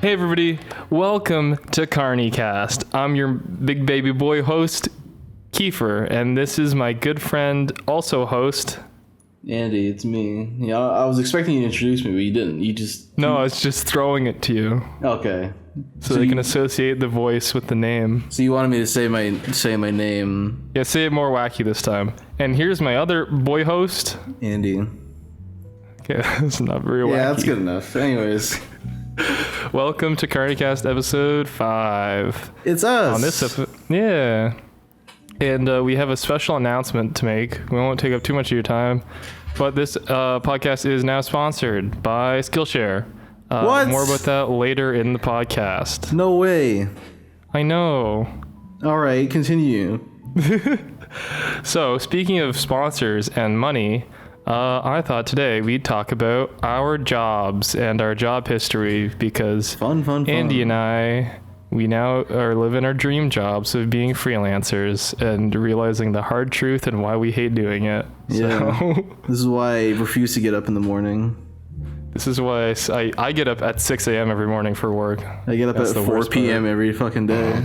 Hey everybody, welcome to CarnyCast. I'm your big baby boy host, Kiefer, and this is my good friend, also host, Andy. It's me. Yeah, I was expecting you to introduce me, but you didn't. No, I was just throwing it to you. Okay. So they can associate the voice with the name. So you wanted me to say my name. Yeah, say it more wacky this time. And here's my other boy host, Andy. Okay, that's not very wacky. Yeah, that's good enough. Anyways. Welcome to CarnyCast episode 5. It's us. On this episode, yeah. And we have a special announcement to make. We won't take up too much of your time, but this podcast is now sponsored by Skillshare. What? More about that later in the podcast. No way. I know. All right, continue. So, speaking of sponsors and money, I thought today we'd talk about our jobs and our job history because Fun. Andy and I, we now are living our dream jobs of being freelancers and realizing the hard truth and why we hate doing it. Yeah. So, This is why I refuse to get up in the morning. this is why I get up at 6 a.m. every morning for work. I get up at 4 p.m. every fucking day.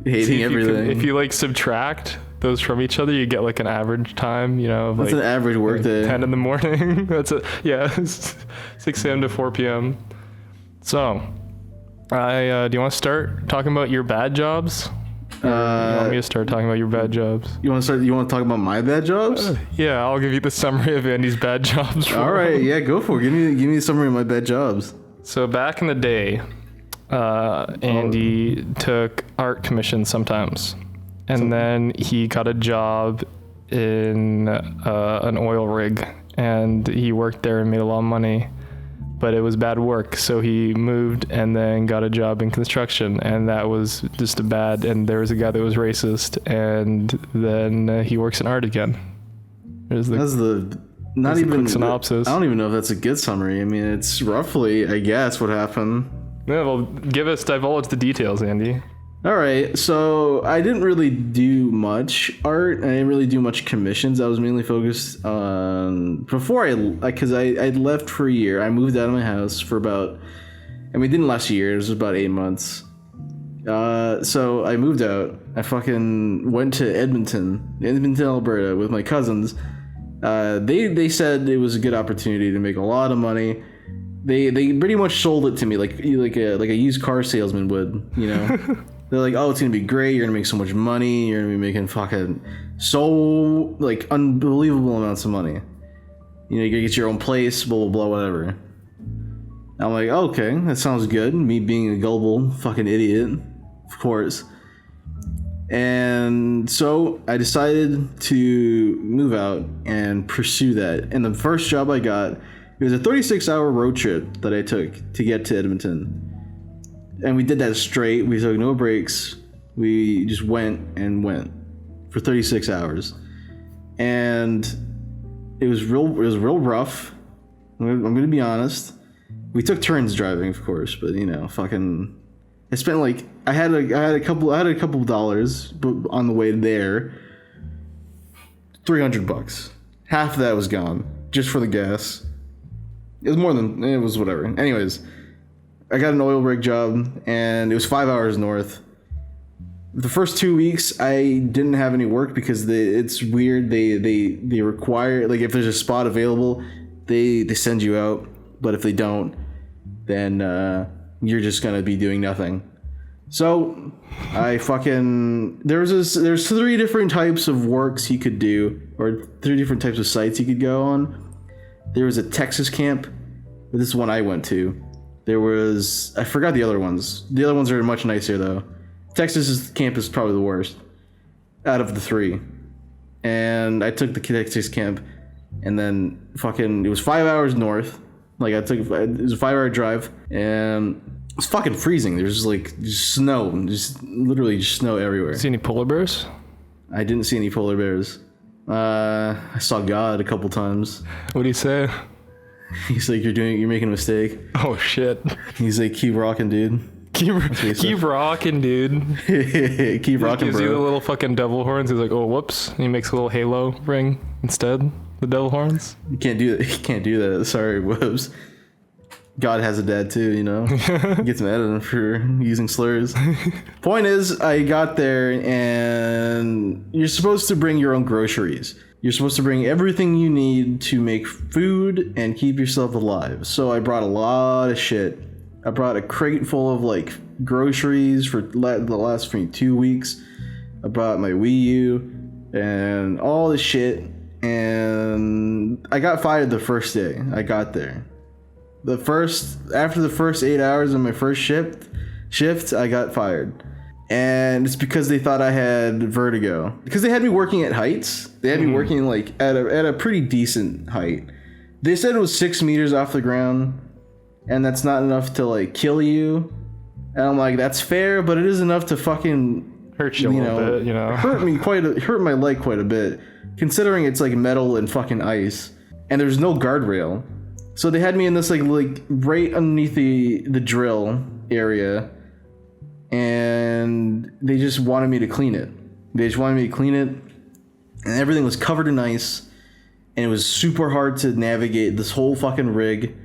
Hating everything. If you like subtract those from each other, you get like an average time, you know, of That's like an average work day. 10 in the morning. That's it. Yeah, 6 a.m. to 4 p.m. So, do you want to start talking about your bad jobs? Or you want me to start talking about your bad jobs? You want to talk about my bad jobs? Yeah, I'll give you the summary of Andy's bad jobs. All right, yeah, go for it. Give me a summary of my bad jobs. So back in the day, Andy took art commissions sometimes. And then he got a job in an oil rig, and he worked there and made a lot of money, but it was bad work. So he moved and then got a job in construction, and that was just and there was a guy that was racist, and then he works in art again. That's not even quick synopsis. I don't even know if that's a good summary. I mean, it's roughly, I guess, what happened. Yeah, well, divulge the details, Andy. All right, so I didn't really do much art. I didn't really do much commissions. I was mainly focused on because I left for a year. I moved out of my house for about, it didn't last a year. It was about 8 months. So I moved out. I fucking went to Edmonton, Alberta, with my cousins. They said it was a good opportunity to make a lot of money. They pretty much sold it to me like a used car salesman would, you know. They're like, oh, it's gonna be great. You're gonna make so much money. You're gonna be making fucking so like unbelievable amounts of money. You know, you're gonna get your own place, blah blah blah, whatever. I'm like, okay, that sounds good. Me being a gullible fucking idiot, of course. And so I decided to move out and pursue that. And the first job I got, it was a 36-hour road trip that I took to get to Edmonton. And we did that straight. We took no breaks. We just went for 36 hours. And it was real rough. I'm going to be honest. We took turns driving, of course, but you know, fucking I spent like I had a couple of dollars on the way there. $300. Half of that was gone just for the gas. It was whatever. Anyways, I got an oil rig job, and it was 5 hours north. The first 2 weeks, I didn't have any work because it's weird. They require, like, if there's a spot available, they send you out. But if they don't, then you're just gonna be doing nothing. So I there's 3 different types of works you could do, or 3 different types of sites you could go on. There was a Texas camp. This is one I went to. There was, I forgot the other ones. The other ones are much nicer though. Texas camp is probably the worst out of the 3. And I took the Texas camp, and then it was 5 hours north. Like it was a 5-hour drive, and it was fucking freezing. There's just snow, literally snow everywhere. See any polar bears? I didn't see any polar bears. I saw God a couple times. What do you say? He's like, you're making a mistake. Oh shit. He's like, keep rocking, dude. Keep rocking, dude. Keep rocking, gives bro. you the little fucking devil horns. He's like, oh, whoops. And he makes a little halo ring instead. The devil horns. You can't do that. Sorry, whoops. God has a dad too, you know. He gets mad at him for using slurs. Point is, I got there and you're supposed to bring your own groceries. You're supposed to bring everything you need to make food and keep yourself alive. So I brought a lot of shit. I brought a crate full of like groceries for the last 2 weeks. I brought my Wii U and all this shit. And I got fired the first day I got there. After the first 8 hours of my first shift, I got fired. And it's because they thought I had vertigo. Because they had me working at heights. They had me working like at a pretty decent height. They said it was 6 meters off the ground, and that's not enough to like kill you. And I'm like, that's fair, but it is enough to fucking hurt you a little bit, you know. Hurt my leg quite a bit, considering it's like metal and fucking ice, and there's no guardrail. So they had me in this like right underneath the drill area, and they just wanted me to clean it. And everything was covered in ice, and it was super hard to navigate this whole fucking rig.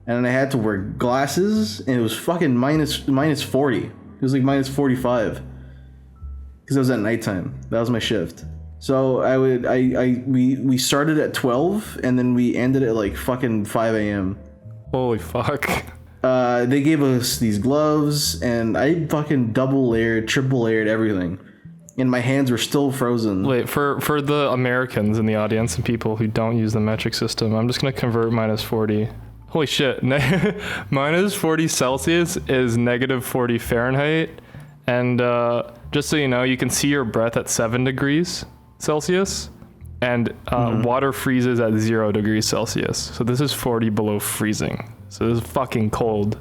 And I had to wear glasses, and it was fucking minus 40. It was like minus 45, because it was at nighttime. That was my shift. So we started at 12, and then we ended at like fucking 5 a.m. Holy fuck. They gave us these gloves, and I fucking double layered, triple layered everything. And my hands were still frozen. Wait, for the Americans in the audience and people who don't use the metric system, I'm just going to convert minus 40. Holy shit. Minus 40 Celsius is negative 40 Fahrenheit. And just so you know, you can see your breath at 7 degrees Celsius. And water freezes at 0 degrees Celsius. So this is 40 below freezing. So this is fucking cold.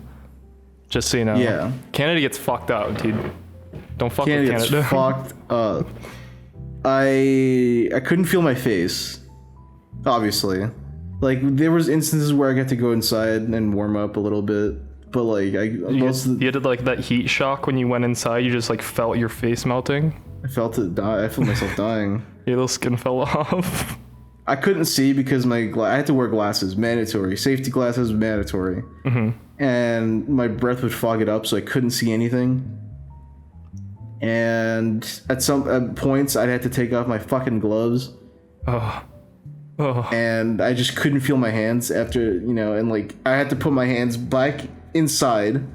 Just so you know. Yeah. Canada gets fucked up, dude. Don't fuck with Canada. Gets fucked up. I couldn't feel my face. Obviously. Like, there was instances where I got to go inside and warm up a little bit. But like you had like that heat shock when you went inside, you just like felt your face melting. I felt myself dying. Your little skin fell off. I couldn't see because I had to wear glasses, mandatory. Safety glasses, mandatory. And my breath would fog it up, so I couldn't see anything. And at points, I'd have to take off my fucking gloves. And I just couldn't feel my hands after, and like I had to put my hands back inside,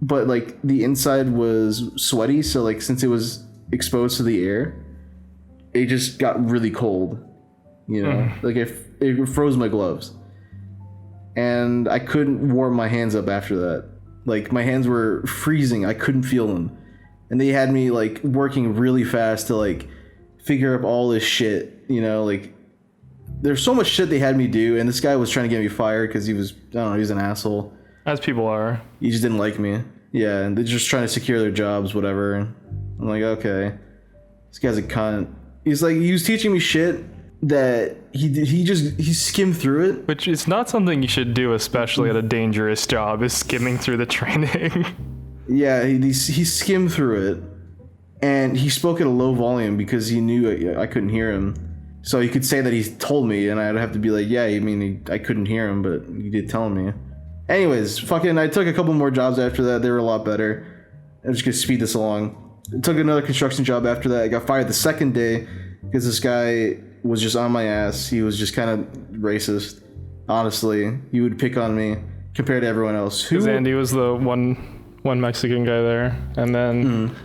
but like the inside was sweaty, so like since it was exposed to the air, it just got really cold. Like it froze my gloves, and I couldn't warm my hands up after that. Like my hands were freezing, I couldn't feel them, and they had me like working really fast to like figure up all this shit. Like there's so much shit they had me do, and this guy was trying to get me fired because he was an asshole. As people are. He just didn't like me. Yeah, and they're just trying to secure their jobs, whatever. I'm like, okay, this guy's a cunt. He's like, he was teaching me shit that he skimmed through it. Which is not something you should do, especially at a dangerous job, is skimming through the training. Yeah, he skimmed through it, and he spoke at a low volume because he knew I couldn't hear him. So he could say that he told me, and I'd have to be like, yeah, I couldn't hear him, but he did tell me. Anyways, I took a couple more jobs after that. They were a lot better. I'm just gonna speed this along. I took another construction job after that. I got fired the second day because this guy was just on my ass. He was just kind of racist. Honestly, he would pick on me compared to everyone else. Because Andy was the one Mexican guy there, and then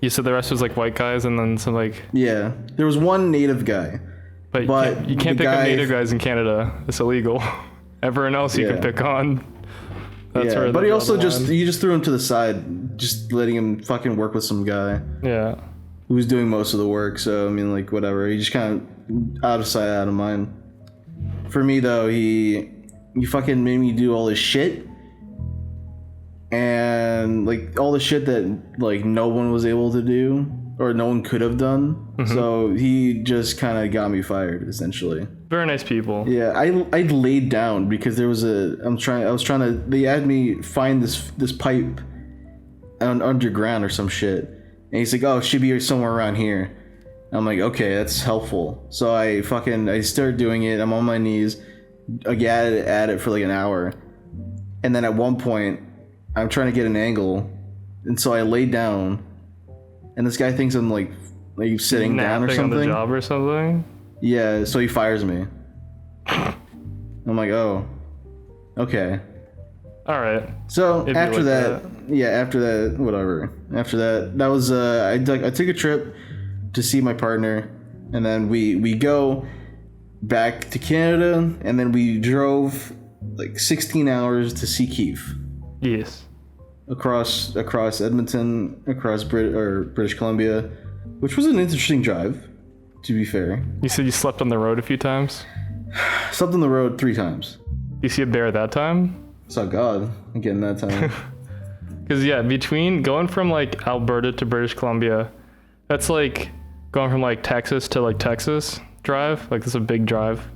you said the rest was like white guys, and then some like there was one native guy. But you can't pick on native guys in Canada. It's illegal. Everyone else you can pick on. That's where. But he just threw him to the side, just letting him fucking work with some guy. Yeah. Who was doing most of the work. So like whatever. He just kind of out of sight, out of mind. For me though, he fucking made me do all this shit, and like all the shit that like no one was able to do or no one could have done. So he just kind of got me fired essentially. Very nice people. Yeah, I laid down because there was they had me find this pipe underground or some shit, and he's like, oh, it should be somewhere around here. I'm like, okay, that's helpful. So I started doing it. I'm on my knees, at it for like an hour, And then at one point, I'm trying to get an angle, and so I lay down, and this guy thinks I'm like sitting down or something. On the job or something. Yeah, so he fires me. I'm like, oh, okay. All right. So after that, whatever. After that, that was I took a trip to see my partner, and then we go back to Canada, and then we drove like 16 hours to see Keith. Yes. Across Edmonton, across British Columbia, which was an interesting drive, to be fair. You said you slept on the road a few times? Slept on the road 3 times. You see a bear that time? Saw God again that time. Because, yeah, between going from, like, Alberta to British Columbia, that's like going from, like, Texas to, like, Texas drive. Like, it's a big drive.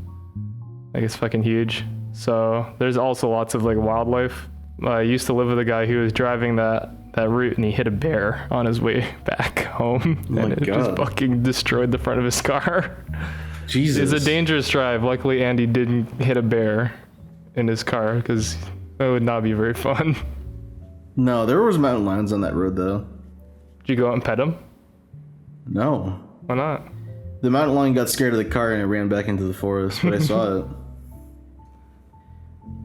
Like, it's fucking huge. So there's also lots of, like, wildlife. I used to live with a guy who was driving that route, and he hit a bear on his way back home. And it just fucking destroyed the front of his car. Jesus. It's a dangerous drive. Luckily, Andy didn't hit a bear in his car, because that would not be very fun. No, there was mountain lions on that road, though. Did you go out and pet him? No. Why not? The mountain lion got scared of the car and it ran back into the forest, but I saw it.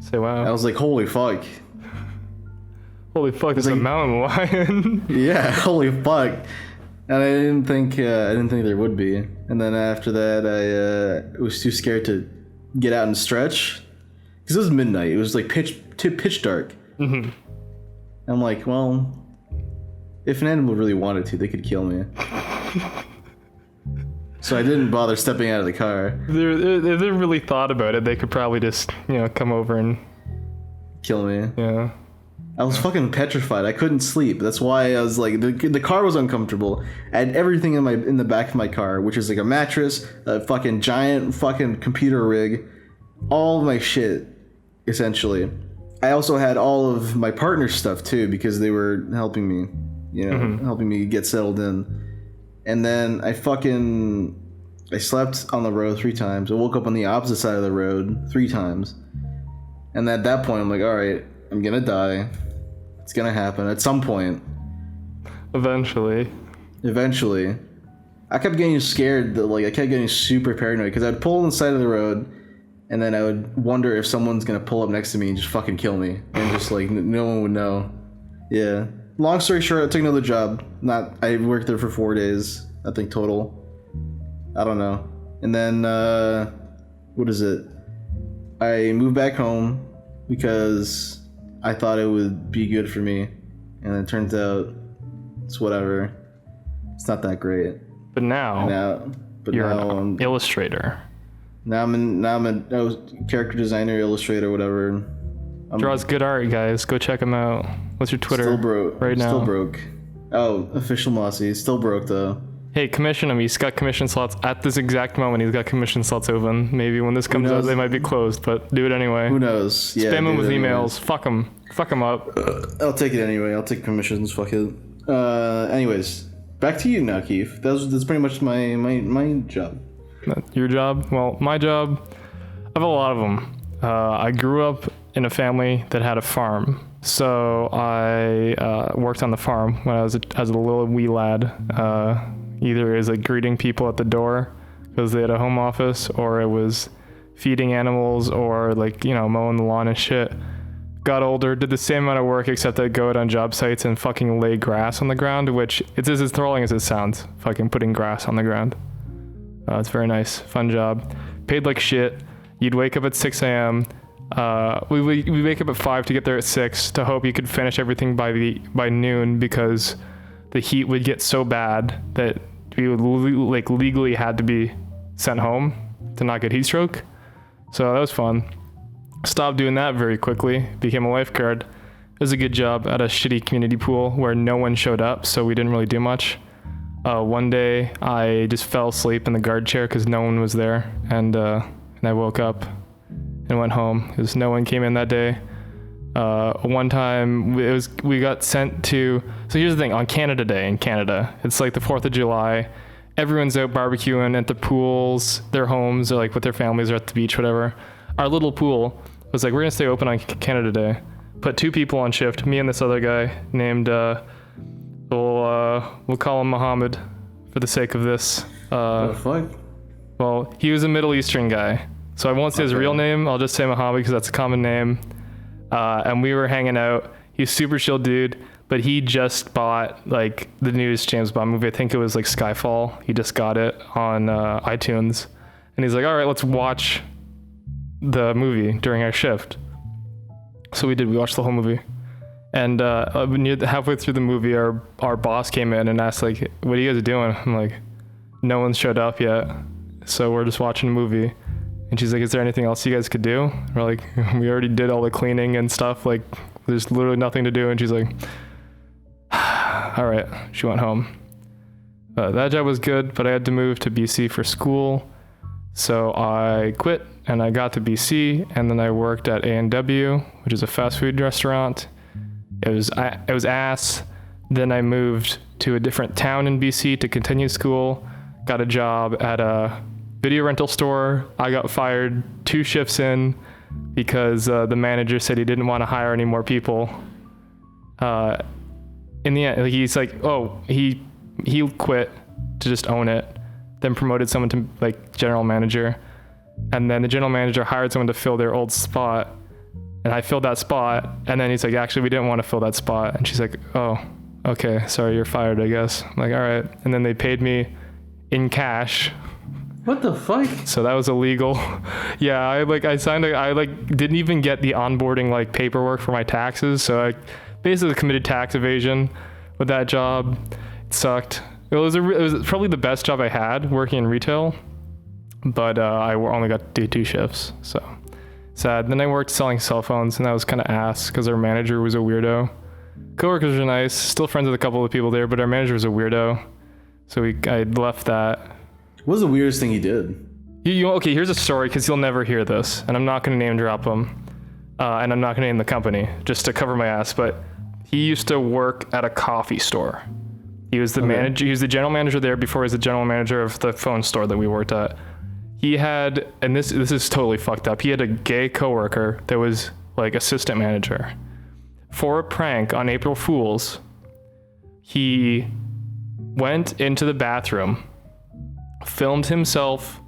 Say wow. I was like, holy fuck. Holy fuck, there's a mountain lion. Yeah, holy fuck. And I didn't think there would be. And then after that, I was too scared to get out and stretch. Because it was midnight. It was like pitch dark. Mm-hmm. I'm like, well, if an animal really wanted to, they could kill me. So I didn't bother stepping out of the car. If they really thought about it, they could probably just, come over and kill me. Yeah. I was fucking petrified. I couldn't sleep. That's why I was like, the car was uncomfortable. I had everything in the back of my car, which is like a mattress, a fucking giant fucking computer rig, all of my shit, essentially. I also had all of my partner's stuff too, because they were helping me, helping me get settled in. And then I slept on the road 3 times. I woke up on the opposite side of the road 3 times. And at that point, I'm like, all right, I'm gonna die. It's gonna happen at some point. Eventually. I kept getting scared that, I kept getting super paranoid, because I'd pull on the side of the road, and then I would wonder if someone's gonna pull up next to me and just fucking kill me. And just, no one would know. Yeah. Long story short, I took another job. I worked there for 4 days, I think, total. I don't know. And then, what is it? I moved back home because I thought it would be good for me. And it turns out it's whatever. It's not that great. But now you're an illustrator. Now I'm a character designer, illustrator, whatever. Draws good art, guys. Go check him out. What's your Twitter? Still broke. Right now. Still broke. Oh, official Mossy. Still broke though. Hey, commission him. He's got commission slots at this exact moment. He's got commission slots open. Maybe when this comes out, they might be closed, but do it anyway. Who knows? Yeah, spam him with emails. Fuck him. Fuck him up. I'll take it anyway. I'll take commissions. Fuck it. Anyways, back to you now, Keith. That's pretty much my job. Your job? Well, my job, I have a lot of them. I grew up in a family that had a farm. So I worked on the farm when I was as a little wee lad. Either as greeting people at the door because they had a home office, or it was feeding animals, or mowing the lawn and shit. Got older, did the same amount of work, except I'd go out on job sites and fucking lay grass on the ground, which it's as enthralling as it sounds. Fucking putting grass on the ground. It's very nice, fun job. Paid like shit. You'd wake up at 6 a.m. We wake up at 5 to get there at 6 to hope you could finish everything by noon, because the heat would get so bad that we would legally had to be sent home to not get heat stroke. So that was fun. Stopped doing that very quickly. Became a lifeguard. It was a good job at a shitty community pool where no one showed up, so we didn't really do much. One day I just fell asleep in the guard chair because no one was there, and I woke up and went home because no one came in that day. One time we got sent to, so here's the thing, on Canada Day in Canada, it's like the 4th of July, everyone's out barbecuing at the pools, their homes, or with their families, or at the beach, whatever. Our little pool was we're gonna stay open on Canada Day, put 2 people on shift, me and this other guy named, we'll call him Muhammad for the sake of this. What the fuck? Well, he was a Middle Eastern guy. So I won't say his real name. I'll just say Muhammad because that's a common name. And we were hanging out. He's super chill dude, but he just bought like the newest James Bond movie. I think it was like Skyfall. He just got it on iTunes. And he's like, all right, let's watch the movie during our shift. So we did. We watched the whole movie. And halfway through the movie, our boss came in and asked, like, what are you guys doing? I'm like, no one's showed up yet. So we're just watching a movie. And she's like, is there anything else you guys could do? We're like, we already did all the cleaning and stuff. Like, there's literally nothing to do. And she's like, all right. She went home. That job was good, but I had to move to BC for school. So I quit and I got to BC, and then I worked at A&W, which is a fast food restaurant. It was ass. Then I moved to a different town in BC to continue school. Got a job at a video rental store. I got fired 2 shifts in because the manager said he didn't want to hire any more people. In the end, he's like, oh, he quit to just own it, then promoted someone to like general manager, and then the general manager hired someone to fill their old spot, and I filled that spot, and then he's like, actually, we didn't want to fill that spot, and she's like, oh, okay, sorry, you're fired, I guess. I'm like, all right, and then they paid me in cash. What the fuck? So that was illegal. Yeah, I didn't even get the onboarding like paperwork for my taxes. So I basically committed tax evasion with that job. It sucked. It was probably the best job I had working in retail, but I only got to do 2 shifts. So sad. Then I worked selling cell phones, and that was kind of ass because our manager was a weirdo. Coworkers were nice, still friends with a couple of people there, but our manager was a weirdo. So I left that. What was the weirdest thing he did? Okay, here's a story because you'll never hear this, and I'm not going to name drop him, and I'm not going to name the company just to cover my ass. But he used to work at a coffee store. He was the manager. He was the general manager there before he was the general manager of the phone store that we worked at. He had, and this is totally fucked up. He had a gay coworker that was like assistant manager. For a prank on April Fool's, he went into the bathroom, filmed himself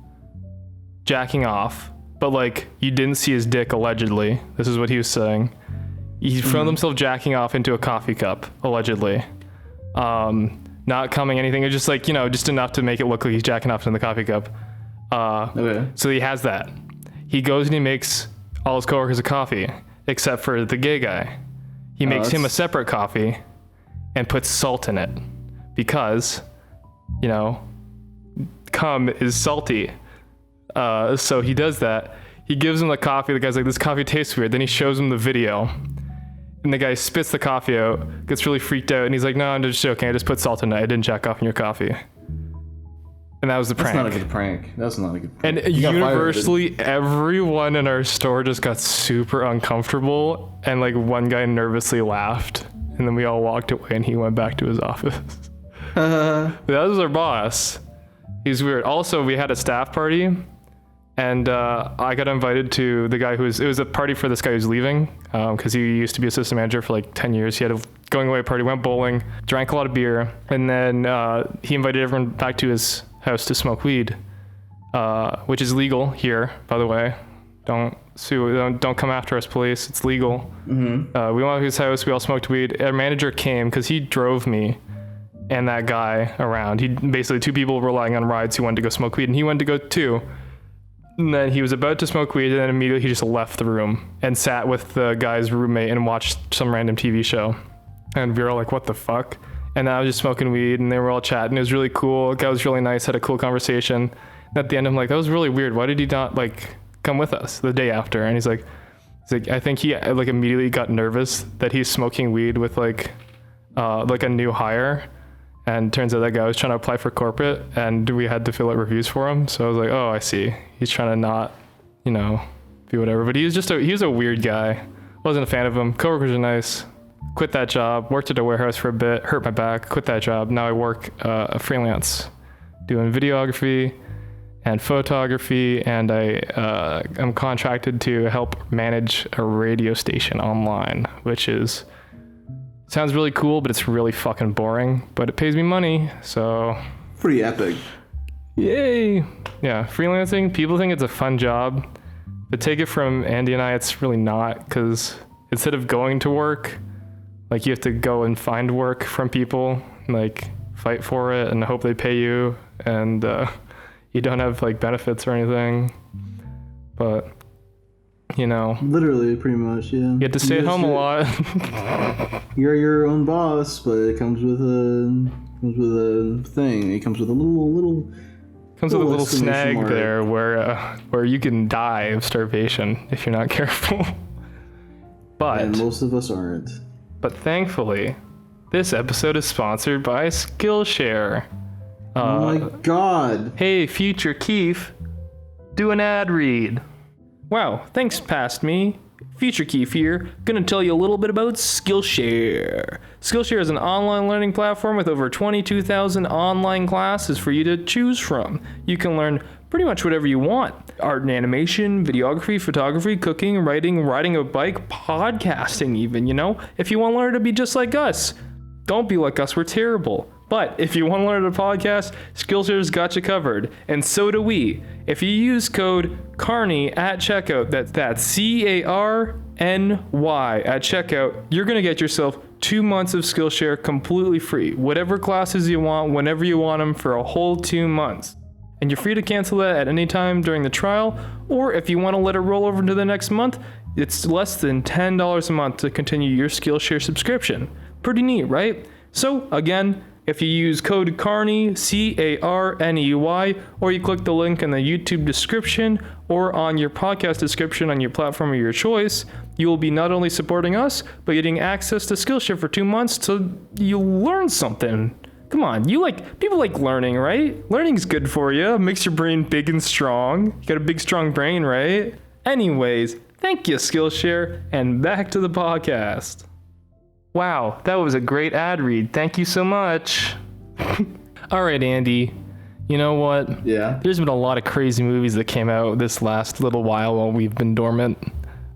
jacking off, but like you didn't see his dick allegedly. This is what he was saying. He filmed himself jacking off into a coffee cup, allegedly. Not coming anything. It's just like, just enough to make it look like he's jacking off in the coffee cup. So he has that. He goes and he makes all his coworkers a coffee, except for the gay guy. He makes him a separate coffee and puts salt in it because, cum is salty. So he does that. He gives him the coffee. The guy's like, this coffee tastes weird. Then he shows him the video. And the guy spits the coffee out, gets really freaked out, and he's like, no, I'm just joking. I just put salt in it. I didn't jack off in your coffee. And that was the prank. That's not a good prank. That's not a good prank. And universally, everyone in our store just got super uncomfortable, and like one guy nervously laughed. And then we all walked away, and he went back to his office. That was our boss. He's weird. Also, we had a staff party, and I got invited to the guy it was a party for this guy who's leaving, because he used to be assistant manager for like 10 years. He had a going away party, went bowling, drank a lot of beer, and then he invited everyone back to his house to smoke weed, which is legal here, by the way. Don't sue, don't come after us, police. It's legal. Mm-hmm. We went to his house, we all smoked weed. Our manager came because he drove me and that guy around. He basically 2 people were relying on rides who wanted to go smoke weed, and he wanted to go too. And then he was about to smoke weed, and then immediately he just left the room and sat with the guy's roommate and watched some random TV show. And we were all like, what the fuck? And I was just smoking weed, and they were all chatting. It was really cool. The guy was really nice, had a cool conversation. And at the end, I'm like, that was really weird. Why did he not like come with us the day after? And he's like, I think he like immediately got nervous that he's smoking weed with like a new hire. And turns out that guy was trying to apply for corporate, and we had to fill out reviews for him. So I was like, oh, I see. He's trying to not, be whatever. But he was a weird guy. Wasn't a fan of him. Coworkers are nice. Quit that job. Worked at a warehouse for a bit. Hurt my back. Quit that job. Now I work freelance, doing videography and photography, and I'm contracted to help manage a radio station online, which sounds really cool, but it's really fucking boring, but it pays me money, so pretty epic. Yay. Yeah, freelancing, people think it's a fun job, but take it from Andy and I, it's really not, because instead of going to work, like, you have to go and find work from people, like, fight for it and hope they pay you, and you don't have, like, benefits or anything, but, you know. Literally, pretty much, yeah. You get to stay at home a lot. You're your own boss, but it comes with a thing. It comes with a little snag there where you can die of starvation if you're not careful. And most of us aren't. But thankfully, this episode is sponsored by Skillshare. Oh my god. Hey, future Keith, do an ad read. Wow, thanks past me. Future Keith here, gonna tell you a little bit about Skillshare. Skillshare is an online learning platform with over 22,000 online classes for you to choose from. You can learn pretty much whatever you want. Art and animation, videography, photography, cooking, writing, riding a bike, podcasting even, you know? If you want to learn to be just like us, don't be like us, we're terrible. But if you want to learn to podcast, Skillshare's got you covered, and so do we. If you use code CARNY at checkout, that's CARNY at checkout, you're going to get yourself 2 months of Skillshare completely free. Whatever classes you want, whenever you want them, for a whole 2 months. And you're free to cancel that at any time during the trial, or if you want to let it roll over into the next month, it's less than $10 a month to continue your Skillshare subscription. Pretty neat, right? So, again, if you use code CARNY, CARNEY, or you click the link in the YouTube description or on your podcast description on your platform of your choice, you will be not only supporting us, but getting access to Skillshare for 2 months so you'll learn something. Come on, people like learning, right? Learning's good for you, makes your brain big and strong. You got a big, strong brain, right? Anyways, thank you, Skillshare, and back to the podcast. Wow, that was a great ad read. Thank you so much. All right, Andy. You know what? Yeah. There's been a lot of crazy movies that came out this last little while we've been dormant.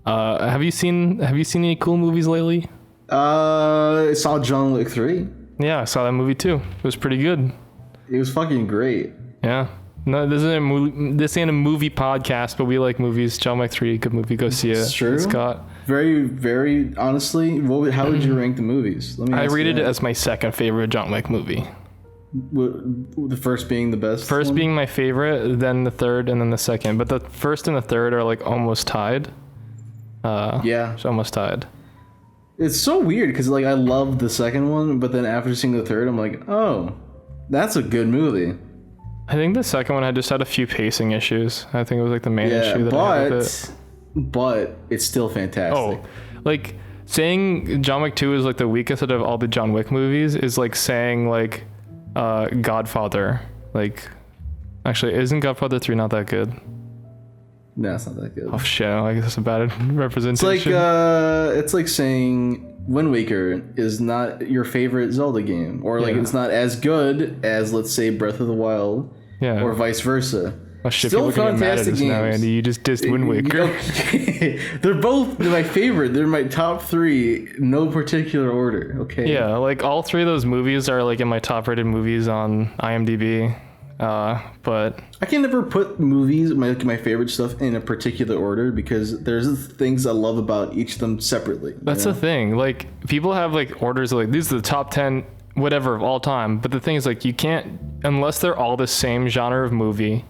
Have you seen any cool movies lately? I saw John Wick 3. Yeah, I saw that movie too. It was pretty good. It was fucking great. Yeah. No, this ain't a movie podcast, but we like movies. John Wick 3, good movie. Go see it. It's true. Scott. Very, very honestly, how would you rank the movies? I rated it as my second favorite John Wick movie. The first being the best? First being my favorite, then the third, and then the second. But the first and the third are like almost tied. Yeah. It's almost tied. It's so weird because like I loved the second one, but then after seeing the third, I'm like, oh, that's a good movie. I think the second one, I just had a few pacing issues. I think it was like the main issue that I had with it. But it's still fantastic. Oh, like saying John Wick 2 is like the weakest out of all the John Wick movies is like saying like Godfather. Like, actually, isn't Godfather 3 not that good? No, it's not that good. Oh shit, I guess that's a bad representation. It's like saying Wind Waker is not your favorite Zelda game, or like it's not as good as, let's say, Breath of the Wild, or vice versa. Oh shit, still people get mad at us now, Andy. You just dissed Wind Waker. They're my favorite. They're my top 3, no particular order. Okay. Yeah, like all 3 of those movies are like in my top-rated movies on IMDb. But I can never put movies, my favorite stuff, in a particular order because there's things I love about each of them separately. That's the thing. Like, people have like orders of like, these are the top 10 whatever of all time. But the thing is, like, you can't, unless they're all the same genre of movie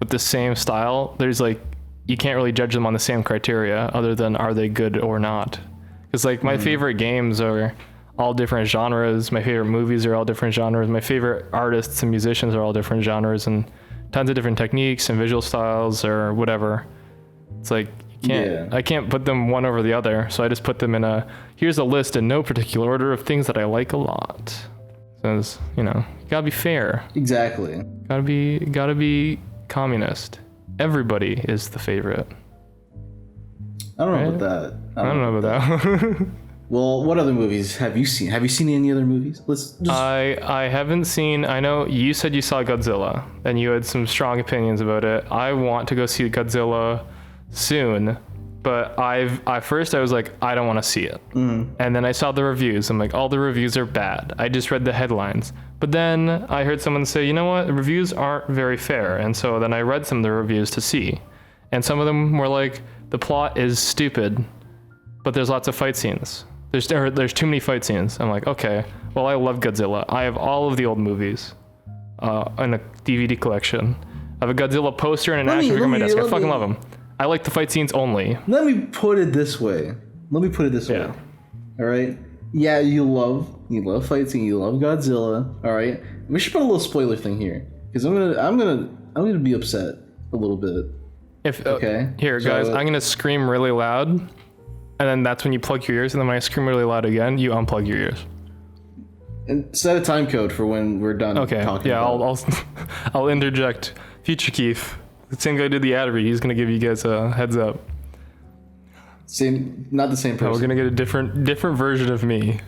with the same style, there's like, you can't really judge them on the same criteria other than are they good or not. Because like my favorite games are all different genres. My favorite movies are all different genres. My favorite artists and musicians are all different genres and tons of different techniques and visual styles or whatever. It's like, I can't put them one over the other. So I just put them in here's a list in no particular order of things that I like a lot. So it's, you gotta be fair. Exactly. Gotta be communist. Everybody is the favorite. I don't know about that. I don't know about that. Well, what other movies have you seen? Have you seen any other movies? I haven't seen. I know you said you saw Godzilla, and you had some strong opinions about it. I want to go see Godzilla soon, but first I was like, I don't want to see it. And then I saw the reviews. I'm like, all the reviews are bad. I just read the headlines. But then I heard someone say, you know what? The reviews aren't very fair. And so then I read some of the reviews to see. And some of them were like, the plot is stupid, but there's lots of fight scenes. There's too many fight scenes. I'm like, okay, well, I love Godzilla. I have all of the old movies in a DVD collection. I have a Godzilla poster and an action figure on my desk. I fucking love them. I like the fight scenes only. Let me put it this way. All right. Yeah, you love fight scenes. You love Godzilla. All right. We should put a little spoiler thing here, because I'm gonna be upset a little bit. Okay. Here, guys, I'm gonna scream really loud, and then that's when you plug your ears. And then when I scream really loud again, you unplug your ears. And set a time code for when we're done. Okay. Talking Yeah, about I'll interject. Future Keith, the same guy who did the ad read. He's gonna give you guys a heads up. Not the same person. We're gonna get a different version of me.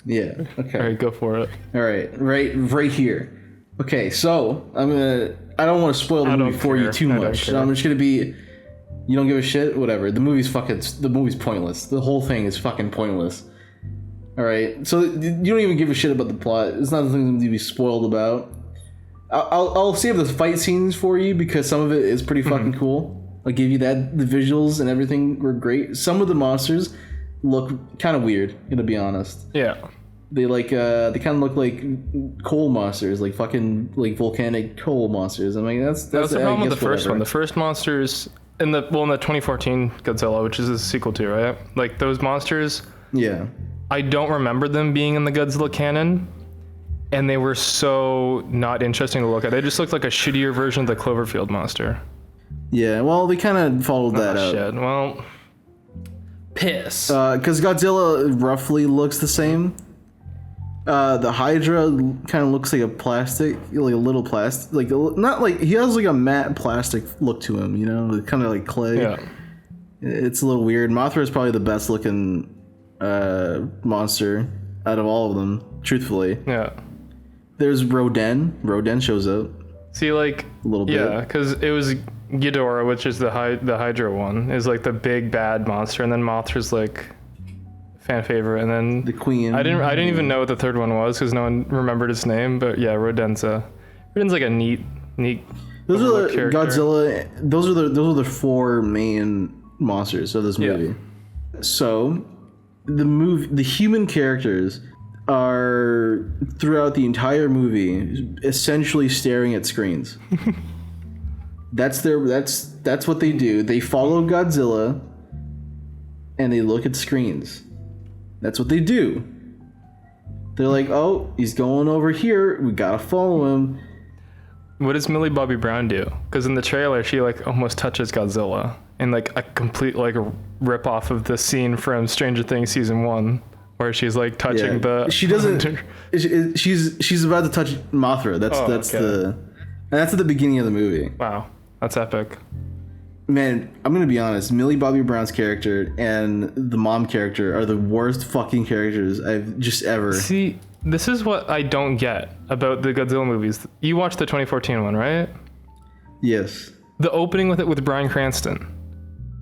Yeah. Okay. All right, go for it. All right. Right here. Okay. So I don't want to spoil the movie for you too much. So I'm just gonna be. You don't give a shit. Whatever. The movie's pointless. The whole thing is fucking pointless. All right. So you don't even give a shit about the plot. It's not something to be spoiled about. I'll save the fight scenes for you because some of it is pretty fucking cool. I'll give you that. The visuals and everything were great. Some of the monsters look kind of weird, gonna be honest. Yeah. They kind of look like coal monsters, like fucking like volcanic coal monsters. I mean, that's the problem with the first one. The first monsters in the 2014 Godzilla, which is a sequel to, right? Like those monsters. Yeah. I don't remember them being in the Godzilla canon, and they were so not interesting to look at. They just looked like a shittier version of the Cloverfield monster. Yeah, well, they kind of followed that up. Shit. Well, piss. Because Godzilla roughly looks the same. The Hydra kind of looks like a plastic, like a little plastic, like not like he has like a matte plastic look to him, you know, kind of like clay. Yeah. It's a little weird. Mothra is probably the best looking monster out of all of them, truthfully. Yeah. There's Rodan. Rodan shows up. See, like a little bit. Yeah, because it was Ghidorah, which is the Hydra one, is like the big bad monster, and then Mothra's like fan favorite, and then the queen. I didn't even know what the third one was because no one remembered its name. But yeah, Rodan's like a neat. Those are the character. Godzilla. Those are the four main monsters of this movie. Yeah. So the human characters are throughout the entire movie essentially staring at screens. That's what they do. They follow Godzilla and they look at screens. That's what they do. They're like, oh, he's going over here. We gotta follow him. What does Millie Bobby Brown do? Because in the trailer, she like almost touches Godzilla in like a complete like rip off of the scene from Stranger Things season 1, where she's like touching the. She doesn't. She's about to touch Mothra. That's at the beginning of the movie. Wow, that's epic. Man, I'm gonna be honest. Millie Bobby Brown's character and the mom character are the worst fucking characters I've just ever. See, this is what I don't get about the Godzilla movies. You watched the 2014 one, right? Yes. The opening with Bryan Cranston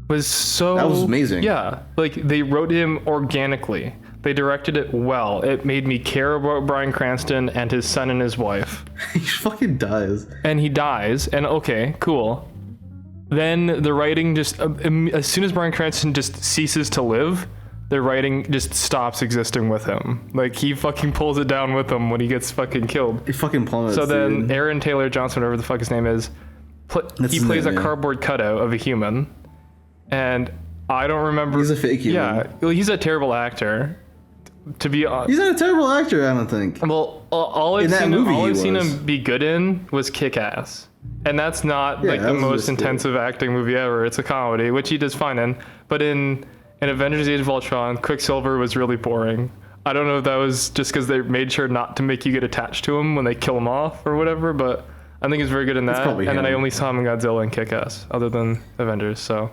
was so. That was amazing. Yeah, like they wrote him organically. They directed it well. It made me care about Bryan Cranston and his son and his wife. He fucking dies. And he dies. And okay, cool. Then the writing just, as soon as Bryan Cranston just ceases to live, the writing just stops existing with him. Like, he fucking pulls it down with him when he gets fucking killed. He fucking plummets. So then dude. Aaron Taylor Johnson, whatever the fuck his name is, he plays a cardboard cutout of a human. And I don't remember. He's a fake human. Yeah, well, he's a terrible actor. To be honest, he's not a terrible actor, I don't think. Well, all I've seen him be good in was Kick-Ass. And that's not like the most intensive acting movie ever. It's a comedy, which he does fine in. But in Avengers: Age of Ultron, Quicksilver was really boring. I don't know if that was just because they made sure not to make you get attached to him when they kill him off or whatever, but I think he's very good in that. And then I only saw him in Godzilla and Kick-Ass, other than Avengers. So,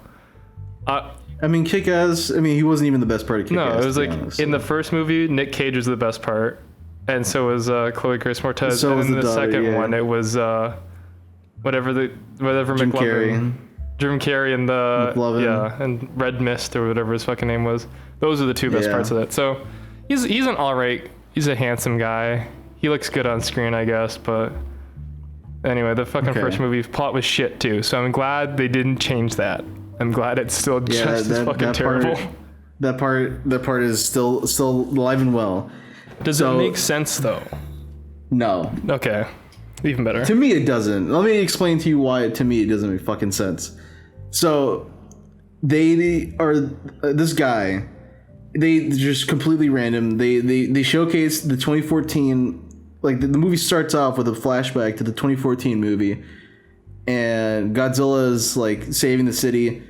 I mean, Kick-Ass. I mean, he wasn't even the best part of Kick-Ass. No, it was like honest. in the first movie, Nick Cage was the best part, and so was Chloe Grace Moretz. So and was in the the daughter, second yeah. one, it was whatever Jim McLovin, Carrey. Jim Carrey, and the McLovin. and Red Mist or whatever his fucking name was. Those are the two best Yeah. parts of it. So he's an alright. He's a handsome guy. He looks good on screen, I guess, but. Anyway, the fucking first movie plot was shit too, so I'm glad they didn't change that. I'm glad it's still just as fucking terrible. That part is still alive and well. Does it make sense though? No. Okay, even better. To me, it doesn't. Let me explain to you why. To me, it doesn't make fucking sense. So, they are this guy. They just completely random. They showcase the 2014. Like the movie starts off with a flashback to the 2014 movie, and Godzilla's like saving the city,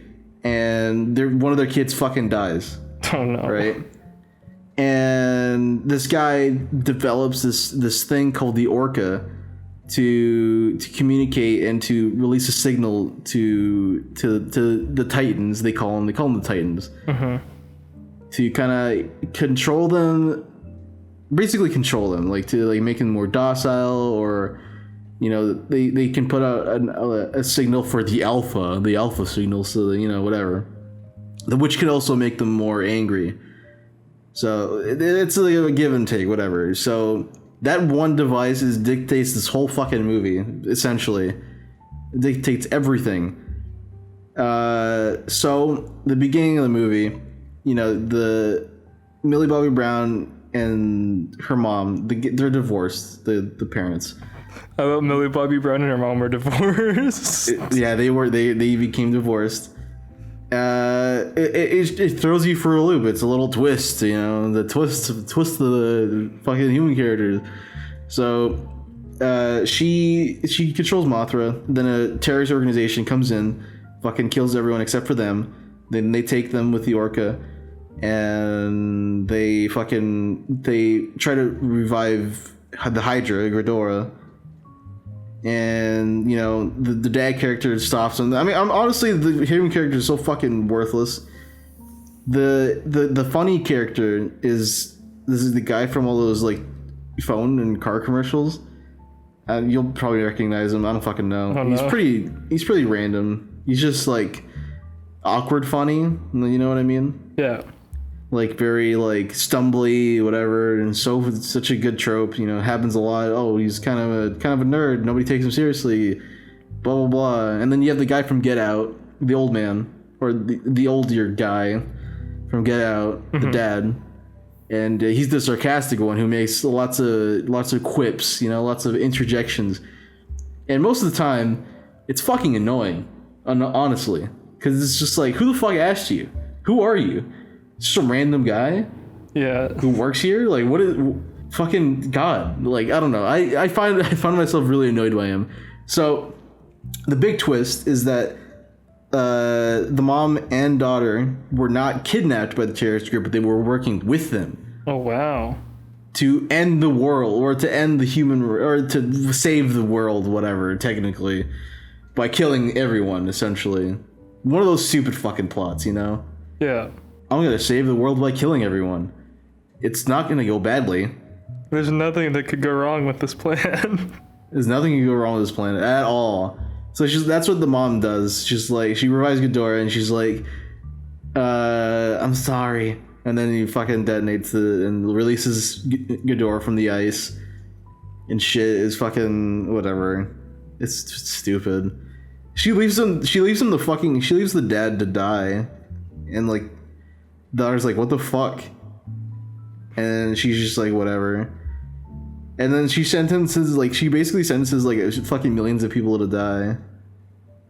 and one of their kids fucking dies. Oh no! Right, and this guy develops this thing called the Orca to communicate and to release a signal to the Titans. They call them the Titans. Mm-hmm. To kind of control them. Basically control them, like to like make them more docile, or they can put out a signal for the alpha signal, so that, whatever, which can also make them more angry. So it's like a give and take, whatever. So that one device dictates this whole fucking movie. Essentially, it dictates everything. So the beginning of the movie, the Millie Bobby Brown and her mom, they're divorced, the parents. I thought Millie Bobby Brown and her mom were divorced. They became divorced. It throws you for a loop. It's a little twist, the twist of the fucking human characters. So she controls Mothra. Then a terrorist organization comes in, fucking kills everyone except for them. Then they take them with the Orca. And they try to revive the Hydra, Ghidorah, and the dad character stops them. I mean, honestly, the human character is so fucking worthless. The funny character is the guy from all those like phone and car commercials. You'll probably recognize him. I don't fucking know. Oh, no. He's pretty random. He's just like awkward funny. You know what I mean? Yeah. Like very like stumbly, whatever, and such a good trope. Happens a lot. Oh, he's kind of a nerd. Nobody takes him seriously. Blah blah blah. And then you have the guy from Get Out, the old man, or the older guy from Get Out, the dad, and he's the sarcastic one who makes lots of quips. Lots of interjections, and most of the time, it's fucking annoying. Honestly, because it's just like, who the fuck asked you? Who are you? Just a random guy, who works here. Like, what is fucking God? Like, I don't know. I find myself really annoyed by him. So, the big twist is that the mom and daughter were not kidnapped by the terrorist group, but they were working with them. Oh wow! To end the world, or to end the human, or to save the world, whatever. Technically, by killing everyone, essentially. One of those stupid fucking plots, Yeah. I'm gonna save the world by killing everyone. It's not gonna go badly. There's nothing that could go wrong with this plan. There's nothing can go wrong with this planet at all. So that's what the mom does. She's like, she revives Ghidorah and she's like, I'm sorry. And then he fucking detonates and releases Ghidorah from the ice. And shit is fucking whatever. It's just stupid. She leaves the dad to die. And like, daughter's like, what the fuck? And she's just like, whatever. And then she basically sentences like fucking millions of people to die,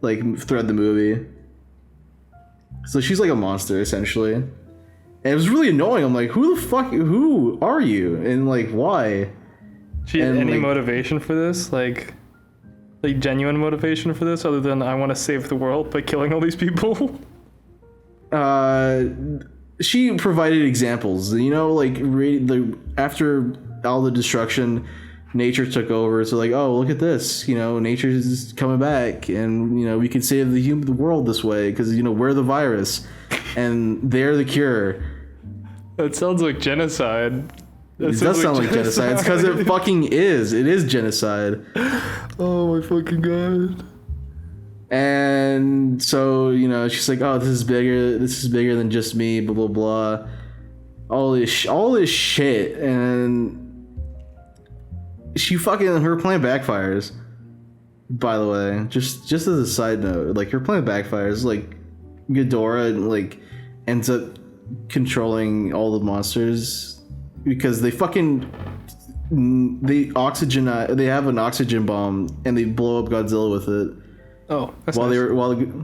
like throughout the movie. So she's like a monster essentially. And it was really annoying. I'm like, who are you? And like, why? She had any motivation for this? Like genuine motivation for this, other than I want to save the world by killing all these people? She provided examples, after all the destruction, nature took over. So like, oh, look at this, nature's coming back, and we can save the world this way because we're the virus. and they're the cure. That sounds like genocide. It does sound like genocide. It's because it fucking is. It is genocide. Oh my fucking god. And so, you know, she's like, oh, this is bigger than just me, blah blah blah. All this shit, and her plan backfires. By the way, just as a side note, like her plan backfires. Like Ghidorah like ends up controlling all the monsters because they have an oxygen bomb and they blow up Godzilla with it. Oh, that's while nice.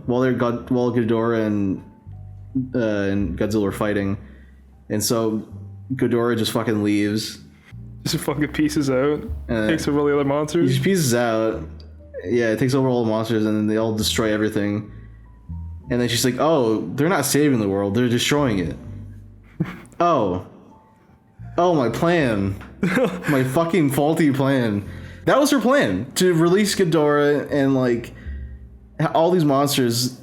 while Ghidorah and Godzilla are fighting, and so Ghidorah just fucking leaves. Just fucking pieces out. Takes over all the other monsters. He just pieces out. Yeah, it takes over all the monsters and then they all destroy everything. And then she's like, "Oh, they're not saving the world; they're destroying it." Oh, my plan, my fucking faulty plan. That was her plan, to release Ghidorah and like all these monsters,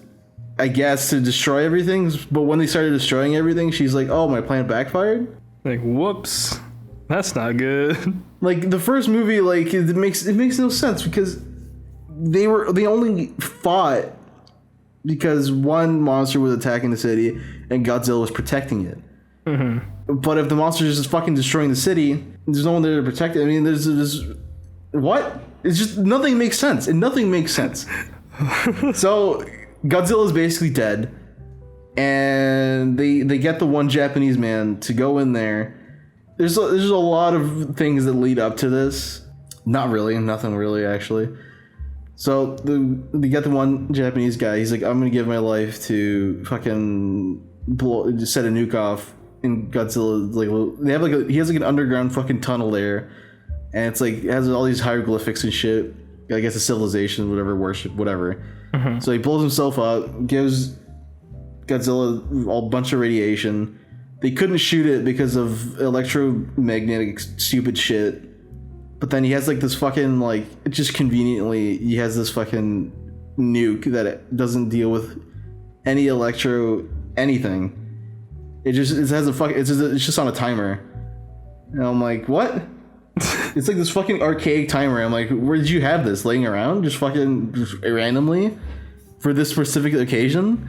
I guess, to destroy everything. But when they started destroying everything, she's like, "Oh, my plan backfired." Like, whoops, that's not good. Like the first movie, like it makes no sense because they only fought because one monster was attacking the city and Godzilla was protecting it. Mm-hmm. But if the monster is just fucking destroying the city, there's no one there to protect it. I mean, there's what? It's just nothing makes sense. And nothing makes sense. So Godzilla's basically dead, and they get the one Japanese man to go in there. There's a lot of things that lead up to this. Not really, nothing really actually. So they get the one Japanese guy. He's like, I'm gonna give my life to fucking set a nuke off. And Godzilla, like, they have he has like an underground fucking tunnel there, and it's like it has all these hieroglyphics and shit. I guess a civilization, whatever, worship, whatever. Mm-hmm. So he blows himself up, gives Godzilla a bunch of radiation. They couldn't shoot it because of electromagnetic stupid shit. But then he has like this fucking like just conveniently he has this fucking nuke that it doesn't deal with any anything. It has a fucking it's just on a timer. And I'm like, what? It's like this fucking archaic timer. I'm like, where did you have this laying around? Just randomly for this specific occasion?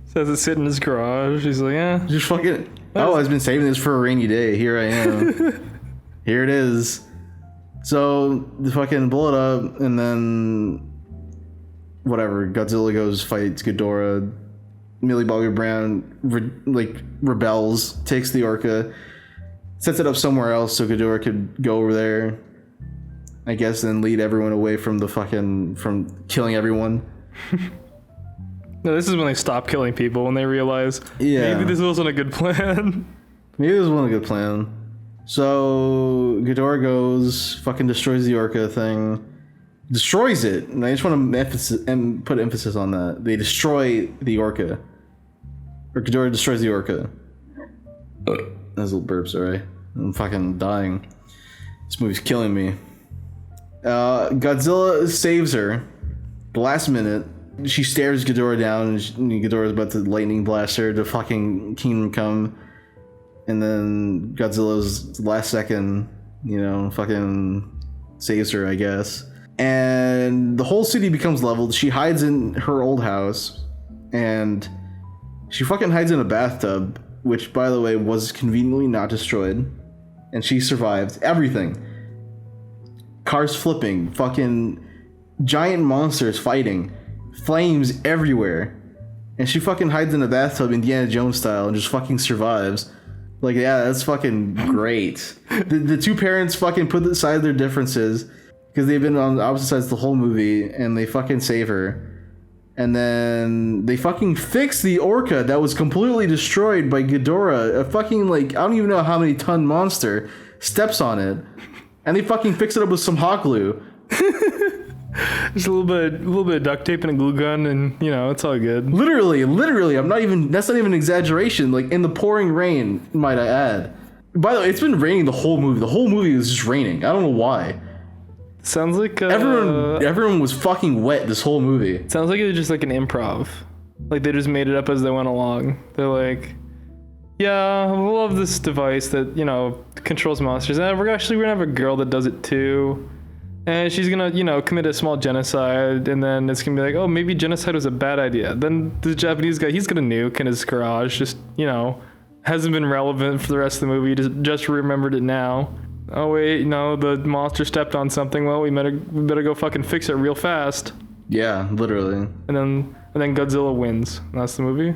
Says it sit in his garage. He's like, yeah. Just fucking. Oh, I've been saving this for a rainy day. Here I am. Here it is. So they fucking blow it up, and then whatever. Godzilla goes, fights Ghidorah. Millie Bobby Brown rebels, takes the orca, sets it up somewhere else so Ghidorah could go over there, I guess, and lead everyone away from from killing everyone. No, this is when they stop killing people, when they realize maybe this wasn't a good plan. Maybe this wasn't a good plan. So Ghidorah goes, fucking destroys the orca thing. Destroys it. And I just want to put emphasis on that. They destroy the orca. Or Ghidorah destroys the orca. Those little burps, alright? I'm fucking dying. This movie's killing me. Godzilla saves her. The last minute, she stares Ghidorah down, and Ghidorah's about to lightning blast her to fucking Kingdom Come. And then Godzilla's last second, fucking saves her, I guess. And the whole city becomes leveled. She hides in her old house, and she fucking hides in a bathtub, which, by the way, was conveniently not destroyed. And she survived everything. Cars flipping, fucking giant monsters fighting, flames everywhere. And she fucking hides in a bathtub, Indiana Jones style, and just fucking survives. Like, yeah, that's fucking great. The two parents fucking put aside their differences, because they've been on opposite sides the whole movie, and they fucking save her. And then they fucking fix the orca that was completely destroyed by Ghidorah. A fucking, I don't even know how many ton monster steps on it. And they fucking fix it up with some hot glue. Just a little bit of duct tape and a glue gun, and it's all good. Literally, that's not even an exaggeration. Like, in the pouring rain, might I add. By the way, it's been raining the whole movie. The whole movie is just raining. I don't know why. Sounds like everyone was fucking wet this whole movie. Sounds like it was just like an improv. Like they just made it up as they went along. They're like, yeah, we love this device that, you know, controls monsters. And we're gonna have a girl that does it too. And she's gonna, you know, commit a small genocide, and then it's gonna be like, oh, maybe genocide was a bad idea. Then the Japanese guy, he's got a nuke in his garage, just, you know, hasn't been relevant for the rest of the movie, just remembered it now. Oh wait, you know, the monster stepped on something, well, we better go fucking fix it real fast. Yeah, literally. And then Godzilla wins. And that's the movie?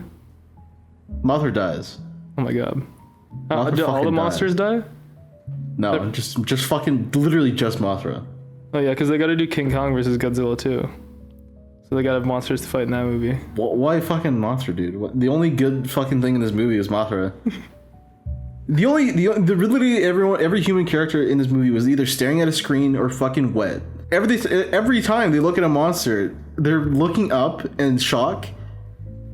Mothra dies. Oh my god. Mothra Did all the fucking monsters die? No, just fucking, literally just Mothra. Oh yeah, because they gotta do King Kong versus Godzilla too. So they gotta have monsters to fight in that movie. Why fucking Mothra, dude? The only good fucking thing in this movie is Mothra. Literally every human character in this movie was either staring at a screen or fucking wet. Every time they look at a monster, they're looking up in shock,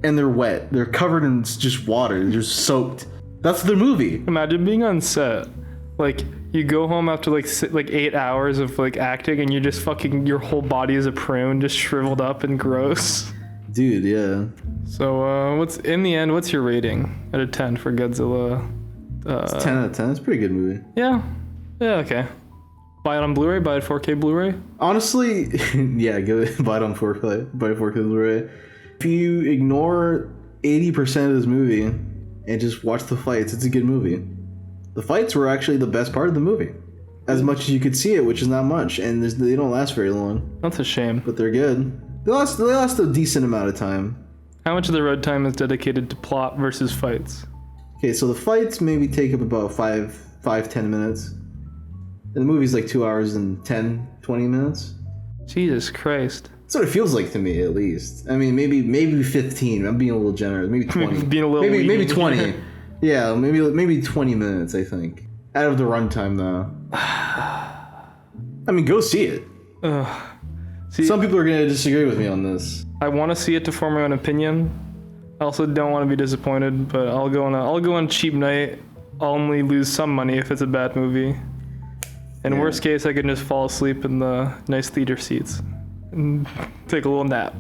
and they're wet. They're covered in just water. They're just soaked. That's their movie. Imagine being on set. Like, you go home after like 8 hours of like acting, and you're just fucking, your whole body is a prune, just shriveled up and gross. Dude, yeah. So, what's your rating out of 10 for Godzilla? It's 10 out of 10. It's a pretty good movie. Yeah, okay. Buy it on Blu-ray. Buy it 4K Blu-ray. Honestly, yeah, buy it on 4K. Buy it 4K Blu-ray. If you ignore 80% of this movie and just watch the fights, it's a good movie. The fights were actually the best part of the movie, as much as you could see it, which is not much, and they don't last very long. That's a shame. But they're good. They last a decent amount of time. How much of the road time is dedicated to plot versus fights? Okay, so the fights maybe take up about 5-10 minutes. And the movie's like 2 hours and 10-20 minutes. Jesus Christ. That's what it feels like to me, at least. I mean, maybe 15. I'm being a little generous. Maybe 20. Being a little maybe 20. Yeah, maybe 20 minutes, I think. Out of the runtime, though. I mean, go see it. See, some people are going to disagree with me on this. I want to see it to form my own opinion. I also don't want to be disappointed, but I'll go on cheap night. I'll only lose some money if it's a bad movie. In worst case, I can just fall asleep in the nice theater seats and take a little nap.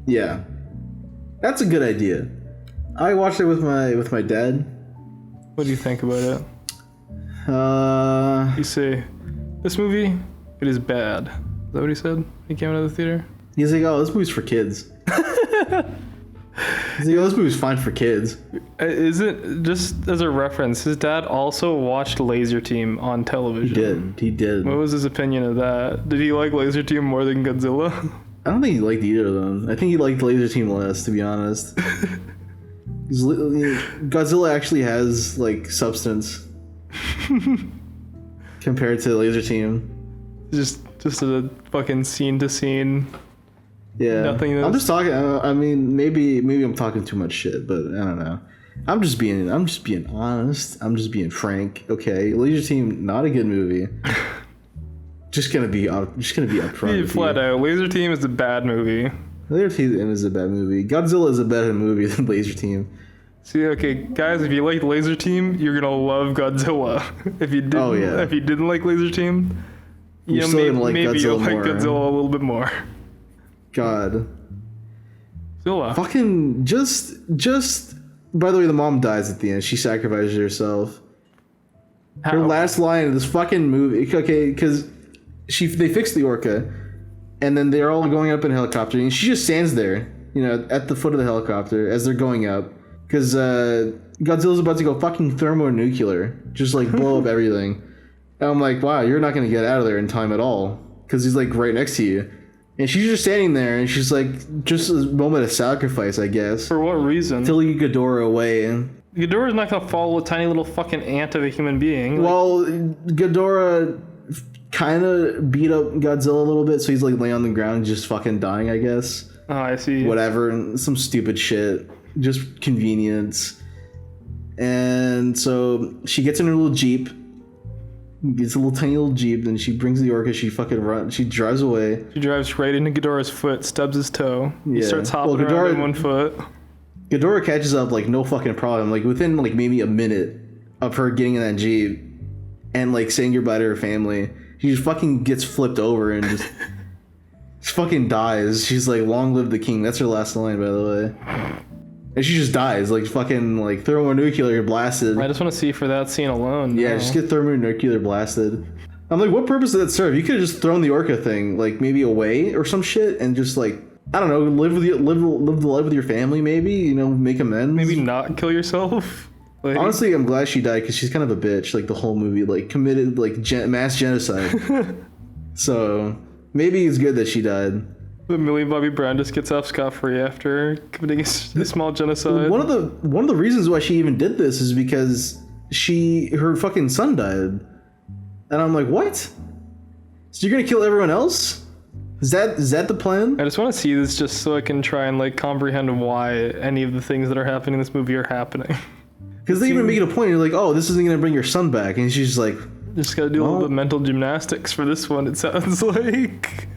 Yeah, that's a good idea. I watched it with my dad. What do you think about it? You say, this movie, it is bad. Is that what he said? He came out of the theater? He's like, oh, this movie's for kids. He's like, oh, this movie's fine for kids. Isn't, just as a reference, his dad also watched Laser Team on television. He did. What was his opinion of that? Did he like Laser Team more than Godzilla? I don't think he liked either of them. I think he liked Laser Team less, to be honest. Godzilla actually has like substance compared to Laser Team. Just a fucking scene to scene. Yeah, nothing. I'm just talking. I mean, maybe I'm talking too much shit, but I don't know. I'm just being honest. I'm just being frank. Okay, Laser Team, not a good movie. just gonna be upfront. Flat out, Laser Team is a bad movie. Laser Team is a bad movie. Godzilla is a better movie than Laser Team. See, okay, guys, if you liked Laser Team, you're gonna love Godzilla. If you didn't like Laser Team, maybe you'll like Godzilla a little bit more. God. Zilla. Fucking just. By the way, the mom dies at the end. She sacrifices herself. Her last line of this fucking movie. Okay, because they fix the orca, and then they're all going up in a helicopter, and she just stands there, at the foot of the helicopter as they're going up, because Godzilla's about to go fucking thermonuclear, just like blow up everything. And I'm like, wow, you're not gonna get out of there in time at all, because he's like right next to you. And she's just standing there, and she's like, just a moment of sacrifice, I guess. For what reason? To lead Ghidorah away. Ghidorah's not gonna follow a tiny little fucking ant of a human being. Well, Ghidorah kind of beat up Godzilla a little bit, so he's like laying on the ground just fucking dying, I guess. Oh, I see. Whatever, some stupid shit. Just convenience. And so she gets in her little Jeep. Gets a little tiny little Jeep, then she brings the orca, she drives away. She drives right into Ghidorah's foot, stubs his toe. He starts hopping around on one foot. Ghidorah catches up like no fucking problem. Like within like maybe a minute of her getting in that Jeep and like saying goodbye to her family, she just fucking gets flipped over and just She fucking dies. She's like, "Long live the king." That's her last line, by the way. And she just dies, like fucking like thermonuclear blasted. I just want to see for that scene alone. Yeah, no. just get thermonuclear blasted. I'm like, what purpose did that serve? You could have just thrown the orca thing, like maybe away or some shit, and just like, I don't know, live the life with your family, maybe, you know, make amends. Maybe not kill yourself. Like, honestly, I'm glad she died because she's kind of a bitch. Like the whole movie, like committed like mass genocide. So maybe it's good that she died. The Millie Bobby Brown just gets off scot-free after committing a small genocide. One of the reasons why she even did this is because her fucking son died, and I'm like, what? So you're gonna kill everyone else? Is that the plan? I just want to see this just so I can try and like comprehend why any of the things that are happening in this movie are happening. Because they even make it a point. You're like, oh, this isn't gonna bring your son back, and she's just like, just gotta do a little bit of mental gymnastics for this one. It sounds like.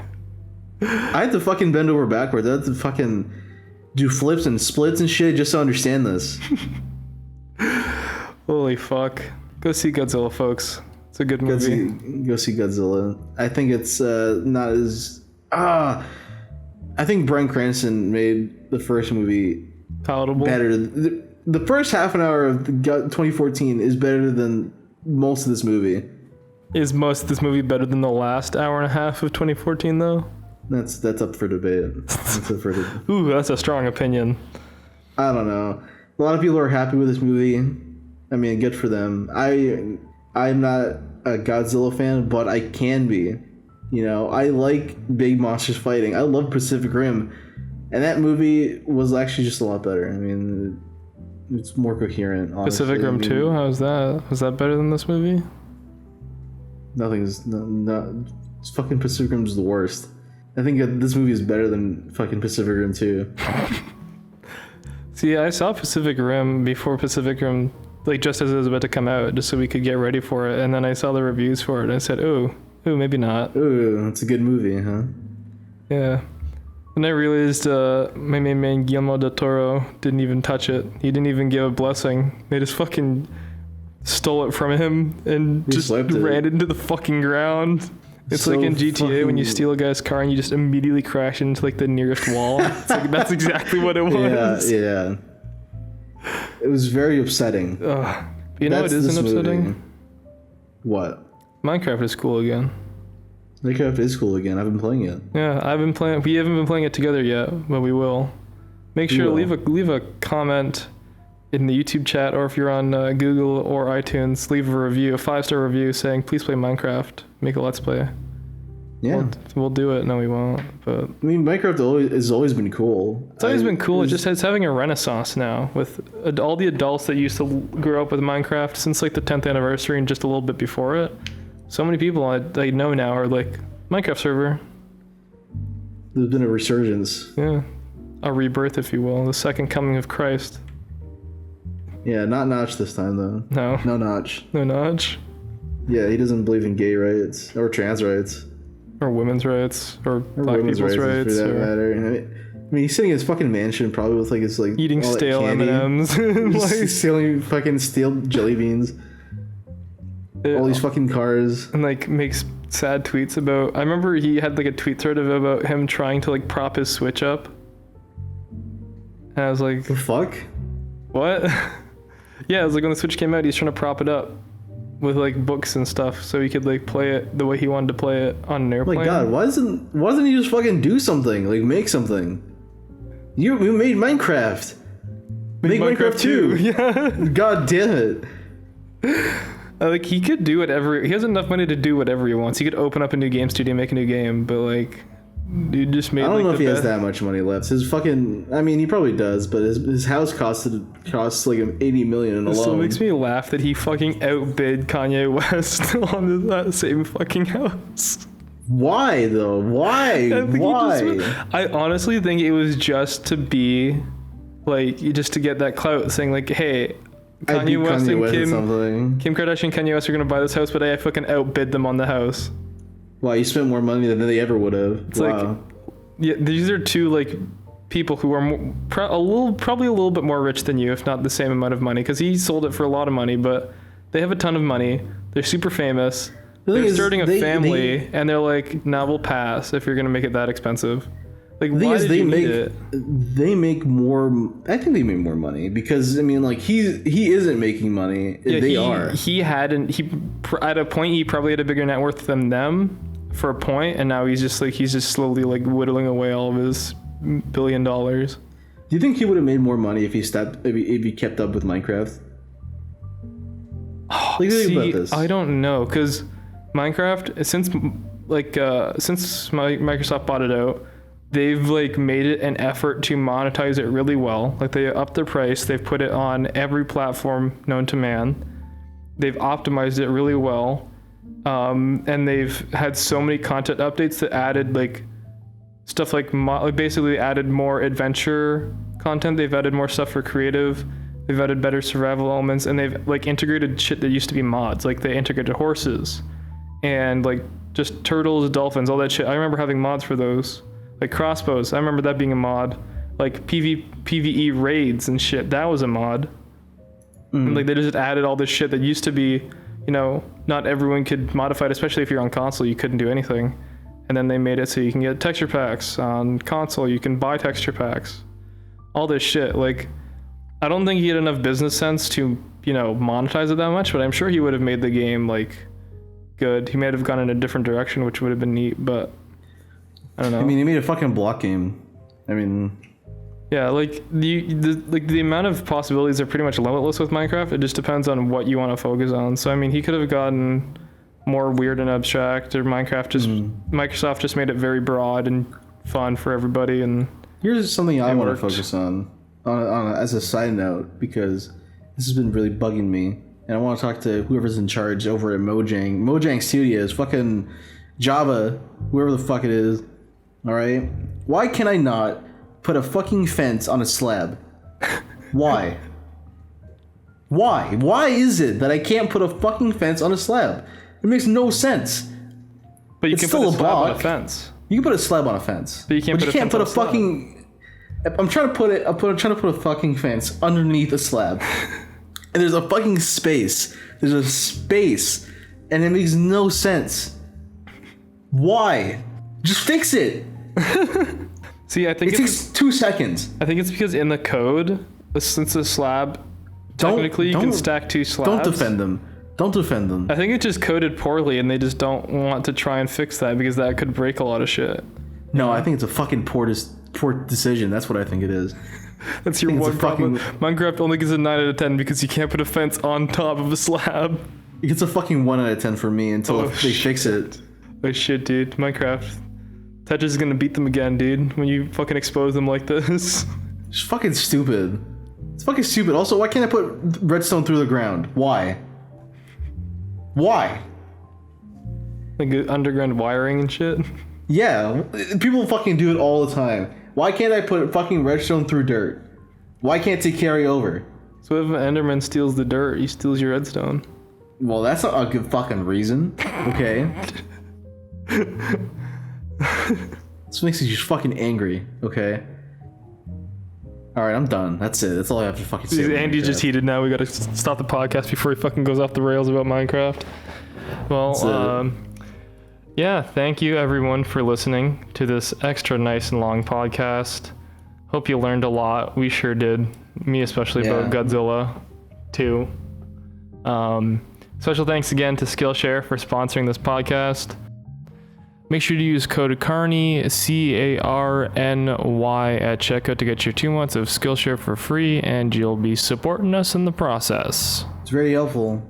I had to fucking bend over backwards. I had to fucking do flips and splits and shit just to understand this. Holy fuck. Go see Godzilla, folks. It's a good movie. Go see Godzilla. I think it's not as... I think Bryan Cranston made the first movie palatable. Better. The first half an hour of 2014 is better than most of this movie. Is most of this movie better than the last hour and a half of 2014, though? That's up for debate. Ooh, that's a strong opinion. I don't know. A lot of people are happy with this movie. I mean, good for them. I'm not a Godzilla fan, but I can be. You know, I like big monsters fighting. I love Pacific Rim, and that movie was actually just a lot better. I mean, it's more coherent. Honestly. Pacific Rim 2? How's that? Was that better than this movie? Nothing's not. Fucking Pacific Rim's the worst. I think this movie is better than fucking Pacific Rim 2. See, I saw Pacific Rim before Pacific Rim, like just as it was about to come out, just so we could get ready for it. And then I saw the reviews for it, and I said, ooh, maybe not. Ooh, it's a good movie, huh? Yeah. And I realized my main man, Guillermo del Toro, didn't even touch it. He didn't even give a blessing. They just fucking stole it from him and just ran it into the fucking ground. It's so like in GTA when you steal a guy's car and you just immediately crash into like the nearest wall. It's like that's exactly what it was. Yeah. It was very upsetting. You know what isn't upsetting? Movie. What? Minecraft is cool again. Minecraft is cool again. I've been playing it. Yeah, I've been playing. We haven't been playing it together yet, but we will. Make sure to leave a comment in the YouTube chat, or if you're on Google or iTunes, leave a review, a 5-star review saying, please play Minecraft. Make a Let's Play. Yeah. We'll do it. No, we won't. But I mean, Minecraft has always been cool. It's always been cool. It's having a renaissance now with all the adults that used to grow up with Minecraft since like the 10th anniversary and just a little bit before it. So many people I know now are like, Minecraft server. There's been a resurgence. Yeah. A rebirth, if you will. The second coming of Christ. Yeah, not Notch this time, though. No. No Notch. No Notch. Yeah, he doesn't believe in gay rights or trans rights. Or women's rights. Or black people's rights. For that matter. I mean, he's sitting in his fucking mansion probably with like his like... eating stale M&Ms. Like, stealing fucking stale jelly beans. All these fucking cars. And like makes sad tweets about... I remember he had like a tweet thread about him trying to like prop his Switch up. And I was like... The fuck? What? Yeah, it was like when the Switch came out, he's trying to prop it up with like books and stuff so he could like play it the way he wanted to play it on an airplane. Oh my god, why doesn't he just fucking do something? Like make something. You made Minecraft. Make Minecraft 2. Yeah. God damn it. Like he could do whatever. He has enough money to do whatever he wants. He could open up a new game studio, make a new game, but like dude just made. I don't know if he has that much money left. His fucking, I mean, he probably does, but his house costs like $80 million alone. It still makes me laugh that he fucking outbid Kanye West on that same fucking house. Why though? Why? I honestly think it was just to be like, just to get that clout, saying like, hey, Kanye West and Kim Kardashian and Kanye West are gonna buy this house, but I fucking outbid them on the house. Wow, you spent more money than they ever would have. It's like, yeah, these are two like people who are probably a little bit more rich than you, if not the same amount of money, because he sold it for a lot of money, but they have a ton of money. They're super famous. They're starting a family, and they're like, "Now we'll pass if you're gonna make it that expensive." Like, why did you need it? They make more. I think they make more money because I mean, like he isn't making money. Yeah, they are. He at a point he probably had a bigger net worth than them for a point, and now he's just slowly like whittling away all of his $1 billion. Do you think he would have made more money if he kept up with Minecraft? Think about this. I don't know, because Minecraft, since Microsoft bought it out, they've like made it an effort to monetize it really well. Like they upped the price, they've put it on every platform known to man. They've optimized it really well. And they've had so many content updates that added like stuff like basically added more adventure content. They've added more stuff for creative. They've added better survival elements, and they've like integrated shit that used to be mods. Like they integrated horses and like just turtles, dolphins, all that shit. I remember having mods for those. Like crossbows, I remember that being a mod. Like PvE raids and shit, that was a mod. And like they just added all this shit that used to be, you know, not everyone could modify it, especially if you're on console, you couldn't do anything. And then they made it so you can get texture packs on console, you can buy texture packs. All this shit. Like, I don't think he had enough business sense to, you know, monetize it that much, but I'm sure he would have made the game like good. He might have gone in a different direction, which would have been neat, but I don't know. I mean, he made a fucking block game. I mean, yeah, like the amount of possibilities are pretty much limitless with Minecraft. It just depends on what you want to focus on. So I mean, he could have gotten more weird and abstract, or Microsoft just made it very broad and fun for everybody. And here's something I want to focus on as a side note, because this has been really bugging me, and I want to talk to whoever's in charge over at Mojang Studios, fucking Java, whoever the fuck it is. All right, why can I not put a fucking fence on a slab? Why? Why is it that I can't put a fucking fence on a slab? It makes no sense. But you can put a slab on a fence. You can put a slab on a fence. But you can't put a fucking. I'm trying to put a fucking fence underneath a slab, and there's a fucking space. There's a space, and it makes no sense. Why? Just fix it. See, I think it takes 2 seconds. I think it's because in the code, since the slab, technically you can stack two slabs. Don't defend them. I think it's just coded poorly, and they just don't want to try and fix that because that could break a lot of shit. No, I think it's a fucking poor decision. That's what I think it is. That's your one problem. Minecraft only gets a 9 out of 10 because you can't put a fence on top of a slab. It gets a fucking 1 out of 10 for me until they fix it. Oh shit, dude. Minecraft. Tetris is gonna beat them again, dude, when you fucking expose them like this. It's fucking stupid. It's fucking stupid. Also, why can't I put redstone through the ground? Why? Like underground wiring and shit? Yeah, people fucking do it all the time. Why can't I put fucking redstone through dirt? Why can't it carry over? So if an Enderman steals the dirt, he steals your redstone. Well, that's not a good fucking reason. Okay. This makes me just fucking angry. Okay. All right, I'm done. That's it. That's all I have to fucking say. Andy just heated now. We gotta stop the podcast before he fucking goes off the rails about Minecraft. Well, yeah, thank you everyone for listening to this extra nice and long podcast. Hope you learned a lot. We sure did. Me especially, about Godzilla 2. Special thanks again to Skillshare for sponsoring this podcast. Make sure to use code Carny, CARNY, at checkout to get your 2 months of Skillshare for free, and you'll be supporting us in the process. It's very helpful.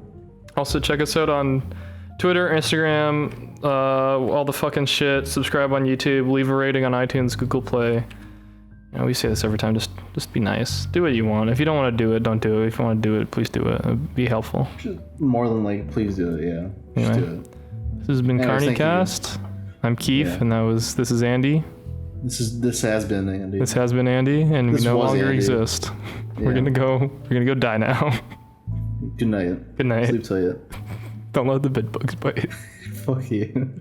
Also, check us out on Twitter, Instagram, all the fucking shit. Subscribe on YouTube, leave a rating on iTunes, Google Play. You know, we say this every time, just be nice. Do what you want. If you don't want to do it, don't do it. If you want to do it, please do it. It'd be helpful. More than like, please do it, yeah. Anyway, just do it. This has been CarnyCast. I'm Keith, and this is Andy. This has been Andy. This has been Andy, and we no longer exist. Yeah. We're gonna go die now. Good night. Good night. Sleep till you. Don't let the bed bugs bite. Fuck you.